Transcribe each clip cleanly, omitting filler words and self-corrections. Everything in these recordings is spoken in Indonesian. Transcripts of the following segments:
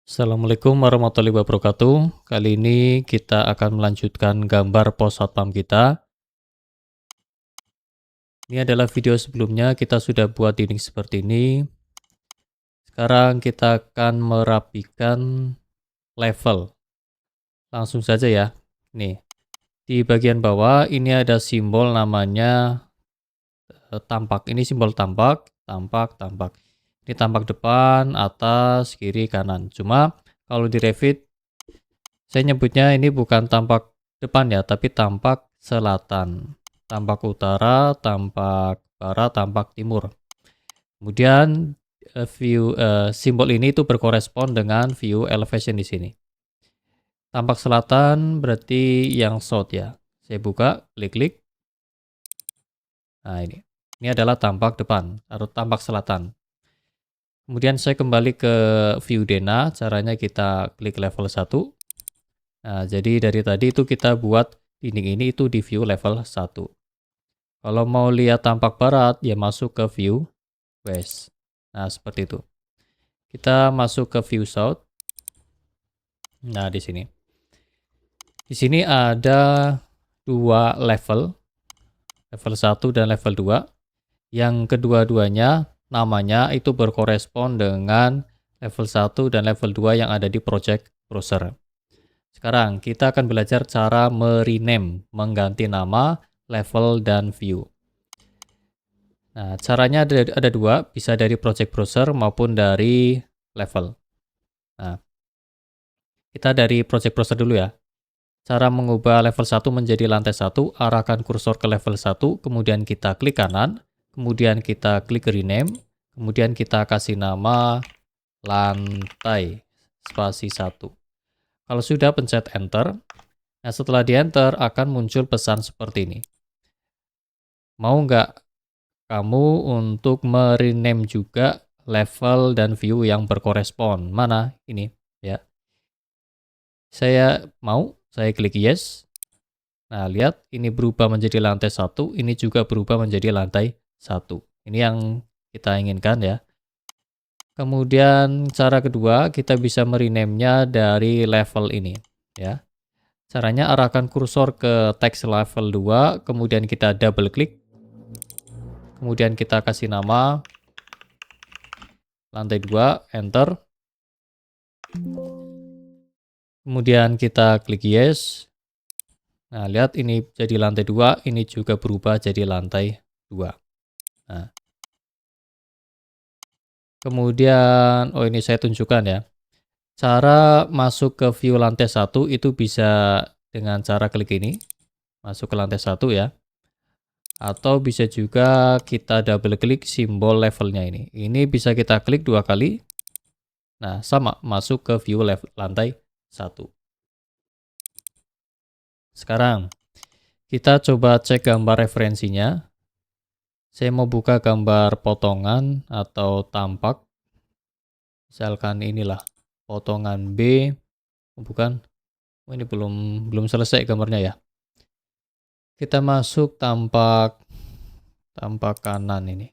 Assalamualaikum warahmatullahi wabarakatuh. Kali ini kita akan melanjutkan gambar pos satpam kita. Ini adalah video sebelumnya kita sudah buat dinding seperti ini. Sekarang kita akan merapikan level. Langsung saja ya. Nih, di bagian bawah ini ada simbol namanya tampak. Ini simbol tampak, tampak. Ini tampak depan, atas, kiri, kanan. Cuma kalau di Revit saya nyebutnya ini bukan tampak depan ya, tapi tampak selatan, tampak utara, tampak barat, tampak timur. Kemudian simbol ini itu berkorespon dengan view elevation di sini. Tampak selatan berarti yang south ya. Saya buka, klik. Nah ini adalah tampak depan atau tampak selatan. Kemudian saya kembali ke view Dena, caranya kita klik level 1. Nah, jadi dari tadi itu kita buat dinding ini itu di view level 1. Kalau mau lihat tampak barat, ya masuk ke view west. Nah, seperti itu. Kita masuk ke view south. Nah, di sini. Di sini ada dua level. Level 1 dan level 2. Yang kedua-duanya namanya itu berkorespon dengan level 1 dan level 2 yang ada di project browser. Sekarang kita akan belajar cara merename, mengganti nama, level, dan view. Nah, caranya ada dua, bisa dari project browser maupun dari level. Nah, kita dari project browser dulu ya. Cara mengubah level 1 menjadi lantai 1, arahkan kursor ke level 1, kemudian kita klik kanan, kemudian kita klik rename, kemudian kita kasih nama lantai, spasi 1. Kalau sudah, pencet enter. Nah, setelah di enter akan muncul pesan seperti ini. Mau nggak kamu untuk merename juga level dan view yang berkorespon? Mana? Ini ya. Saya mau, saya klik yes. Nah, lihat ini berubah menjadi lantai 1, ini juga berubah menjadi lantai 1. Ini yang kita inginkan ya. Kemudian cara kedua, kita bisa merename-nya dari level ini ya. Caranya arahkan kursor ke teks level 2, kemudian kita double klik. Kemudian kita kasih nama lantai 2, enter. Kemudian kita klik yes. Nah, lihat ini jadi lantai 2, ini juga berubah jadi lantai 2. Nah. Kemudian, ini saya tunjukkan ya. Cara masuk ke view lantai 1 itu bisa dengan cara klik ini. Masuk ke lantai 1 ya. Atau bisa juga kita double klik simbol levelnya ini. Ini bisa kita klik 2 kali. Nah, sama, masuk ke view lantai 1. Sekarang, kita coba cek gambar referensinya. Saya mau buka gambar potongan atau tampak. Misalkan inilah potongan B. Bukan. Ini belum selesai gambarnya ya. Kita masuk tampak kanan ini.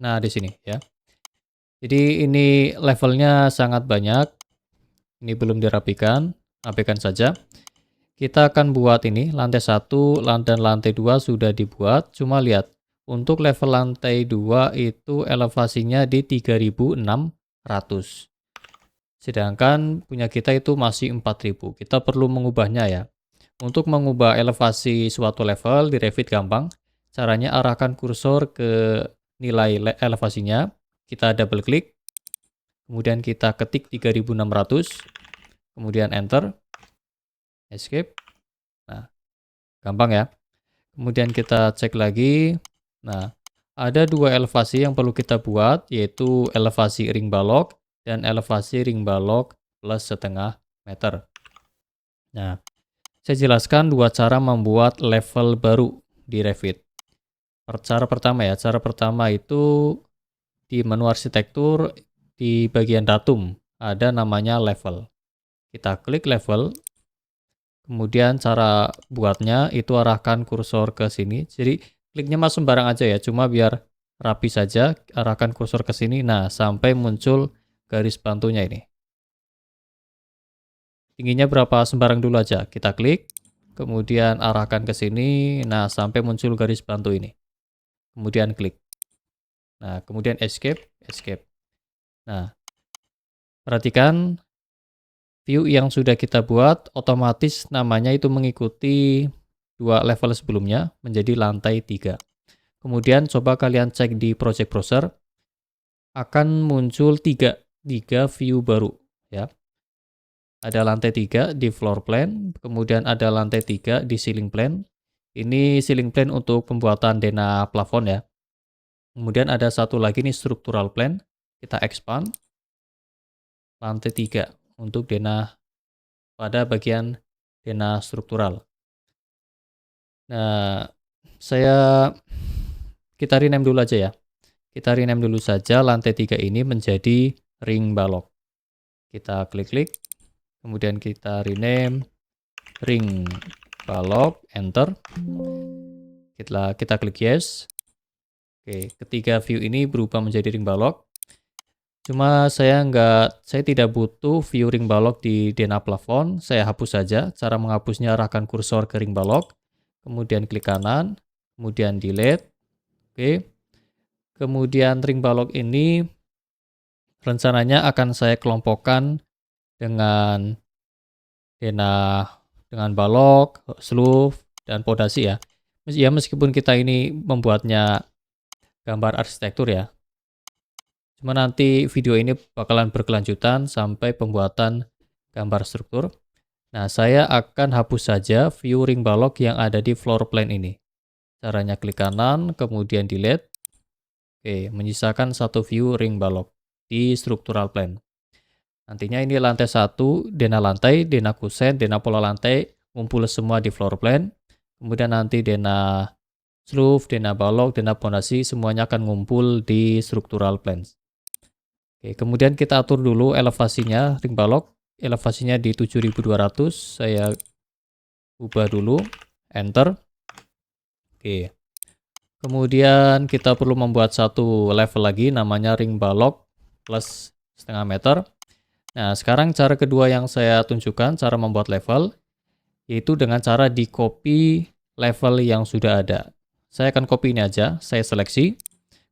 Nah, di sini ya. Jadi ini levelnya sangat banyak. Ini belum dirapikan. Rapikan saja. Kita akan buat ini lantai 1 dan lantai 2 sudah dibuat. Cuma lihat, untuk level lantai 2 itu elevasinya di 3600. Sedangkan punya kita itu masih 4000. Kita perlu mengubahnya ya. Untuk mengubah elevasi suatu level di Revit gampang. Caranya arahkan kursor ke nilai elevasinya. Kita double klik. Kemudian kita ketik 3600. Kemudian enter. Escape. Nah, gampang ya. Kemudian kita cek lagi. Nah, ada dua elevasi yang perlu kita buat, yaitu elevasi ring balok dan elevasi ring balok plus setengah meter. Nah, saya jelaskan dua cara membuat level baru di Revit. Cara pertama ya, cara pertama itu di menu arsitektur di bagian datum ada namanya level. Kita klik level. Kemudian cara buatnya itu arahkan kursor ke sini. Jadi kliknya mas sembarang aja ya, cuma biar rapi saja, arahkan kursor ke sini, nah sampai muncul garis bantunya ini. Tingginya berapa sembarang dulu aja, kita klik, kemudian arahkan ke sini, nah sampai muncul garis bantu ini. Kemudian klik. Nah, kemudian escape, escape. Nah, perhatikan view yang sudah kita buat otomatis namanya itu mengikuti 2 level sebelumnya menjadi lantai 3. Kemudian coba kalian cek di project browser, akan muncul 3 view baru ya. Ada lantai 3 di floor plan, kemudian ada lantai 3 di ceiling plan. Ini ceiling plan untuk pembuatan denah plafon ya. Kemudian ada satu lagi nih structural plan, kita expand. Lantai 3 untuk denah pada bagian denah struktural. Nah, kita rename dulu aja ya. Kita rename dulu saja lantai 3 ini menjadi ring balok. Kita klik-klik, kemudian kita rename ring balok, enter. Kita klik yes. Oke, ketiga view ini berubah menjadi ring balok. Cuma saya tidak butuh view ring balok di denah plafon, saya hapus saja. Cara menghapusnya arahkan kursor ke ring balok, kemudian klik kanan, kemudian delete. Oke. Kemudian ring balok ini rencananya akan saya kelompokkan dengan denah dengan balok, sloof, dan pondasi ya. Ya meskipun kita ini membuatnya gambar arsitektur ya. Cuma nanti video ini bakalan berkelanjutan sampai pembuatan gambar struktur. Nah, saya akan hapus saja view ring balok yang ada di floor plan ini. Caranya klik kanan, kemudian delete. Oke, menyisakan satu view ring balok di structural plan. Nantinya ini lantai 1, denah lantai, denah kusen, denah pola lantai, ngumpul semua di floor plan. Kemudian nanti denah sloof, denah balok, denah pondasi, semuanya akan ngumpul di structural plans. Oke, kemudian kita atur dulu elevasinya, ring balok, elevasinya di 7200, saya ubah dulu, enter. Oke, kemudian kita perlu membuat satu level lagi, namanya ring balok plus setengah meter. Nah, sekarang cara kedua yang saya tunjukkan, cara membuat level, yaitu dengan cara di copy level yang sudah ada. Saya akan copy ini aja, saya seleksi,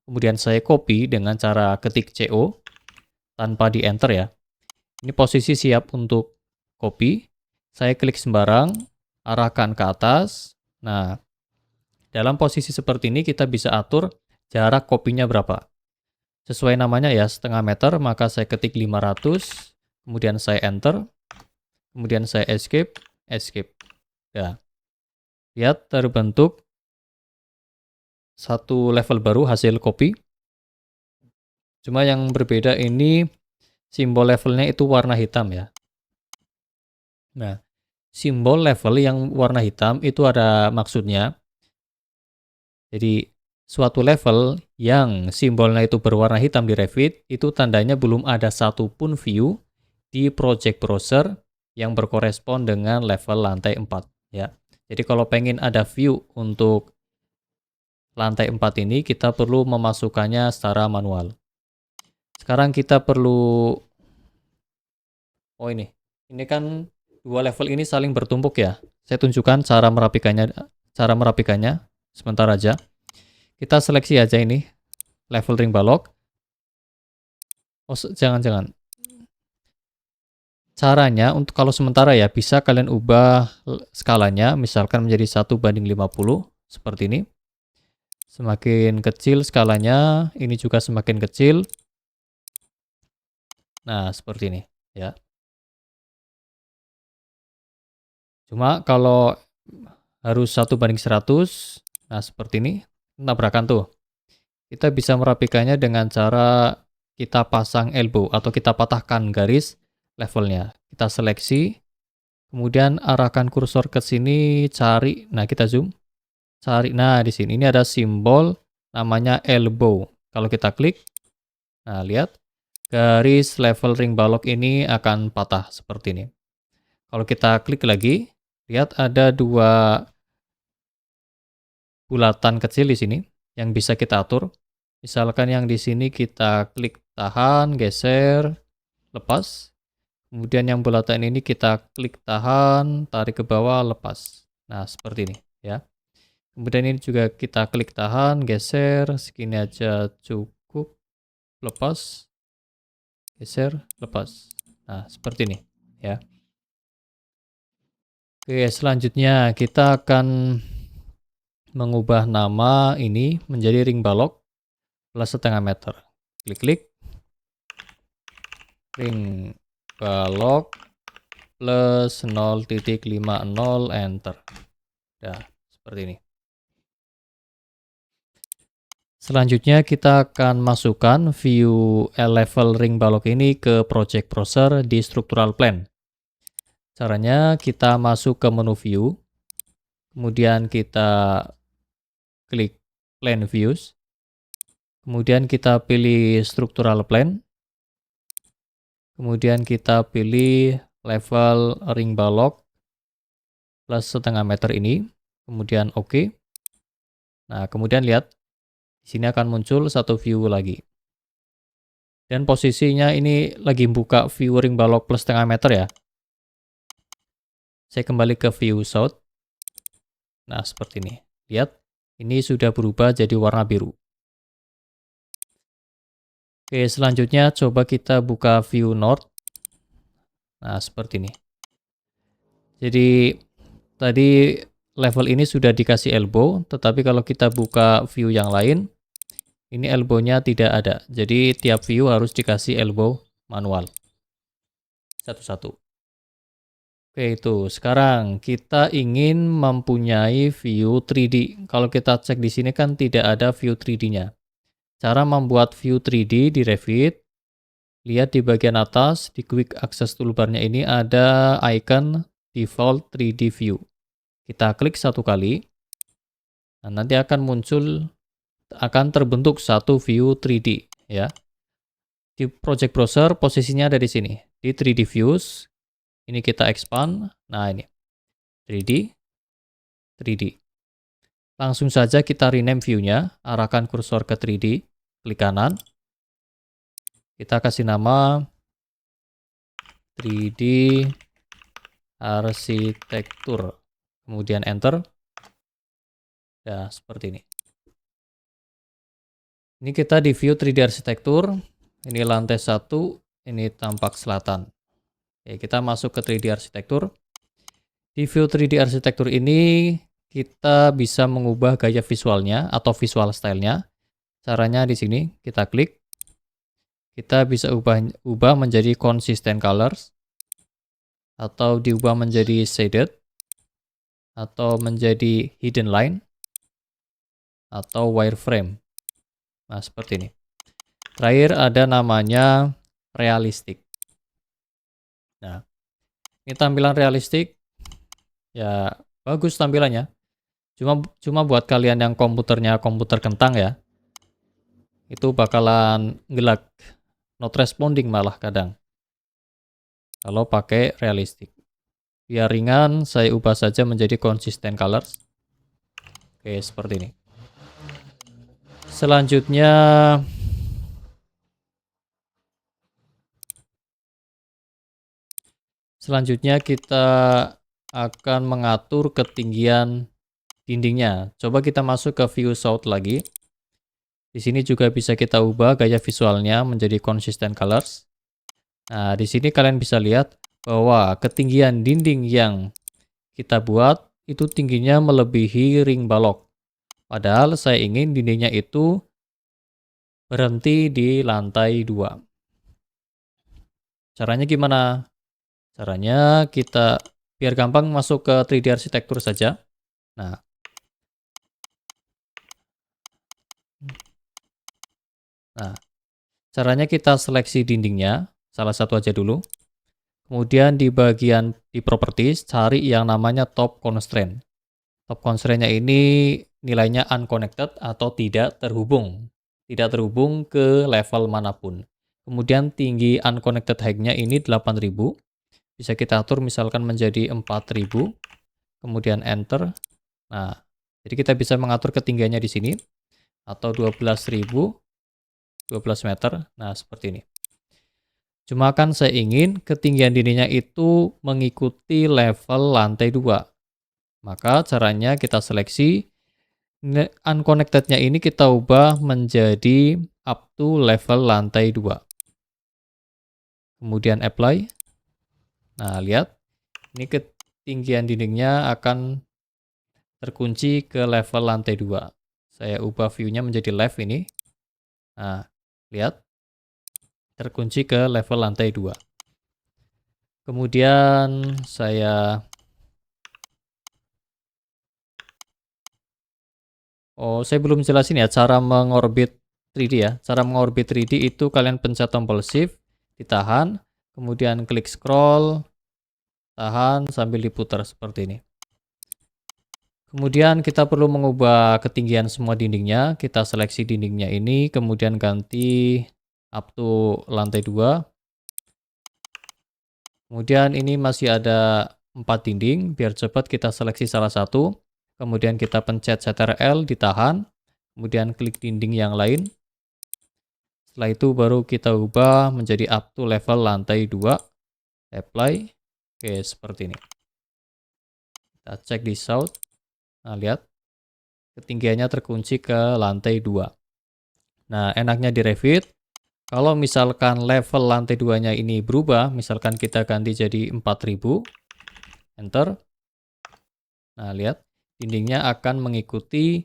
kemudian saya copy dengan cara ketik CO, tanpa di enter ya. Ini posisi siap untuk copy. Saya klik sembarang, arahkan ke atas. Nah, dalam posisi seperti ini kita bisa atur jarak kopinya berapa. Sesuai namanya ya, setengah meter, maka saya ketik 500, kemudian saya enter, kemudian saya escape, escape. Ya. Lihat terbentuk satu level baru hasil copy. Cuma yang berbeda ini simbol levelnya itu warna hitam ya. Nah, simbol level yang warna hitam itu ada maksudnya. Jadi, suatu level yang simbolnya itu berwarna hitam di Revit, itu tandanya belum ada satupun view di project browser yang berkorespon dengan level lantai 4. Ya. Jadi, kalau pengen ada view untuk lantai 4 ini, kita perlu memasukkannya secara manual. Sekarang kita perlu, ini kan dua level ini saling bertumpuk ya. Saya tunjukkan cara merapikannya sebentar aja. Kita seleksi aja ini level ring balok. Oh, jangan. Caranya untuk kalau sementara ya bisa kalian ubah skalanya, misalkan menjadi 1:50 seperti ini. Semakin kecil skalanya, ini juga semakin kecil. Nah, seperti ini ya. Cuma kalau harus 1:100, nah seperti ini, tabrakan tuh. Kita bisa merapikannya dengan cara kita pasang elbow atau kita patahkan garis levelnya. Kita seleksi, kemudian arahkan kursor ke sini, cari, nah kita zoom, cari, nah di sini ini ada simbol namanya elbow. Kalau kita klik, nah lihat, garis level ring balok ini akan patah seperti ini. Kalau kita klik lagi, lihat ada dua bulatan kecil di sini yang bisa kita atur. Misalkan yang di sini kita klik tahan, geser, lepas. Kemudian yang bulatan ini kita klik tahan, tarik ke bawah, lepas. Nah, seperti ini ya. Kemudian ini juga kita klik tahan, geser, segini aja cukup, lepas, geser, lepas. Nah, seperti ini ya. Oke, selanjutnya kita akan mengubah nama ini menjadi ring balok plus setengah meter. Klik-klik, ring balok plus 0.50, enter. Ya, seperti ini. Selanjutnya kita akan masukkan view level ring balok ini ke project browser di structural plan. Caranya kita masuk ke menu view, kemudian kita klik plan views, kemudian kita pilih structural plan, kemudian kita pilih level ring balok plus setengah meter ini, kemudian OK. Nah, kemudian lihat, di sini akan muncul satu view lagi. Dan posisinya ini lagi buka view ring balok plus setengah meter ya. Saya kembali ke view south. Nah, seperti ini. Lihat, ini sudah berubah jadi warna biru. Oke, selanjutnya coba kita buka view north. Nah, seperti ini. Jadi, tadi level ini sudah dikasih elbow, tetapi kalau kita buka view yang lain, ini elbow-nya tidak ada. Jadi, tiap view harus dikasih elbow manual. Satu-satu. Oke, itu. Sekarang kita ingin mempunyai view 3D. Kalau kita cek di sini kan tidak ada view 3D-nya. Cara membuat view 3D di Revit, lihat di bagian atas, di Quick Access Toolbar-nya ini ada icon Default 3D View. Kita klik satu kali. Nah, nanti akan terbentuk satu view 3D. Ya. Di Project Browser, posisinya ada di sini. Di 3D Views. Ini kita expand. Nah, ini 3D, 3D. Langsung saja kita rename view-nya, arahkan kursor ke 3D, klik kanan. Kita kasih nama 3D arsitektur. Kemudian enter. Ya, seperti ini. Ini kita di view 3D arsitektur. Ini lantai 1, ini tampak selatan. Oke, kita masuk ke 3D arsitektur. Di view 3D arsitektur ini kita bisa mengubah gaya visualnya atau visual style-nya. Caranya di sini kita klik. Kita bisa ubah menjadi consistent colors atau diubah menjadi shaded atau menjadi hidden line atau wireframe. Nah, seperti ini. Terakhir ada namanya realistic. Nah, ini tampilan realistik. Ya, bagus tampilannya. Cuma buat kalian yang komputernya komputer kentang ya. Itu bakalan ngelag, not responding malah kadang. Kalau pakai realistik. Biar ringan, saya ubah saja menjadi consistent colors. Oke, seperti ini. Selanjutnya kita akan mengatur ketinggian dindingnya. Coba kita masuk ke view south lagi. Di sini juga bisa kita ubah gaya visualnya menjadi consistent colors. Nah, di sini kalian bisa lihat bahwa ketinggian dinding yang kita buat itu tingginya melebihi ring balok. Padahal saya ingin dindingnya itu berhenti di lantai 2. Caranya gimana? Caranya kita biar gampang masuk ke 3D arsitektur saja. Nah, caranya kita seleksi dindingnya, salah satu aja dulu. Kemudian di bagian di properties, cari yang namanya top constraint. Top constraint-nya ini nilainya unconnected atau tidak terhubung. Tidak terhubung ke level manapun. Kemudian tinggi unconnected height-nya ini 8000. Bisa kita atur misalkan menjadi 4000. Kemudian enter. Nah, jadi kita bisa mengatur ketinggiannya di sini. Atau 12.000 12 meter. Nah, seperti ini. Cuma kan saya ingin ketinggian dindingnya itu mengikuti level lantai 2. Maka caranya kita seleksi, unconnected-nya ini kita ubah menjadi up to level lantai 2. Kemudian apply. Nah, lihat. Ini ketinggian dindingnya akan terkunci ke level lantai 2. Saya ubah view-nya menjadi left ini. Nah, lihat. Terkunci ke level lantai 2. Kemudian saya belum jelasin ya cara mengorbit 3D ya. Cara mengorbit 3D itu kalian pencet tombol shift, ditahan, kemudian klik scroll, tahan sambil diputar seperti ini. Kemudian kita perlu mengubah ketinggian semua dindingnya. Kita seleksi dindingnya ini, kemudian ganti up to lantai 2. Kemudian ini masih ada 4 dinding. Biar cepat kita seleksi salah satu. Kemudian kita pencet Ctrl, ditahan. Kemudian klik dinding yang lain. Setelah itu baru kita ubah menjadi up to level lantai 2. Apply. Oke, seperti ini. Kita cek di south. Nah, lihat. Ketinggiannya terkunci ke lantai 2. Nah, enaknya di Revit, kalau misalkan level lantai 2-nya ini berubah, misalkan kita ganti jadi 4000, enter. Nah, lihat. Dindingnya akan mengikuti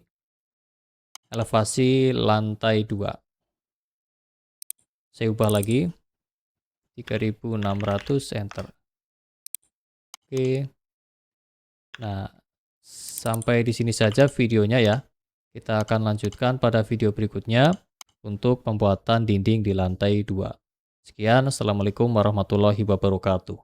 elevasi lantai 2. Saya ubah lagi. 3600, enter. Oke. Nah, sampai di sini saja videonya ya. Kita akan lanjutkan pada video berikutnya untuk pembuatan dinding di lantai 2. Sekian, assalamualaikum warahmatullahi wabarakatuh.